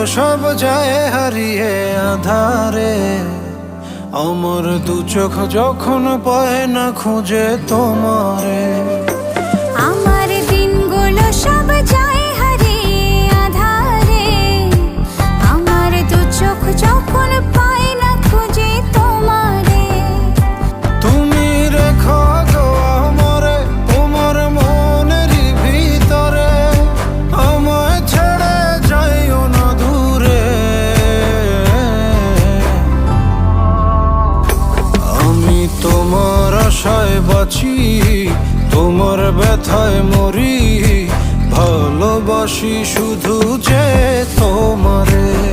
সব যায় হারিয়ে আধারে। আমার দু চোখ যখন পায় না খুঁজে তোমারে। আমার দিনগুলো সব যায় হারিয়ে আধারে। আমার দু চোখ যখন পায় না খুঁজে তোমারে। তুমি রেখো গো আমারে তোমার মনেরই ভিতরে, আমায় ছেড়ে যাইও না দূরে। আমি তোমার আশায় বাঁচি, তোমার ব্যথায় মরি, ভালোবাসি শুধু যে তোমারে।